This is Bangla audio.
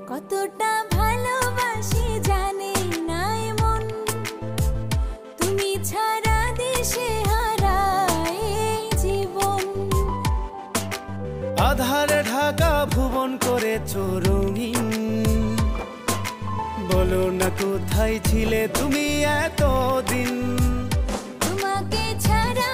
কতটা ভালোবাসি জানে না মন, তুমি ছাড়া দিশে হারায় এই জীবন। আধারে ঢাকা ভুবন করেছো রঙিন, বলো না কোথায় ছিলে তুমি এতদিন। তোমাকে ছাড়া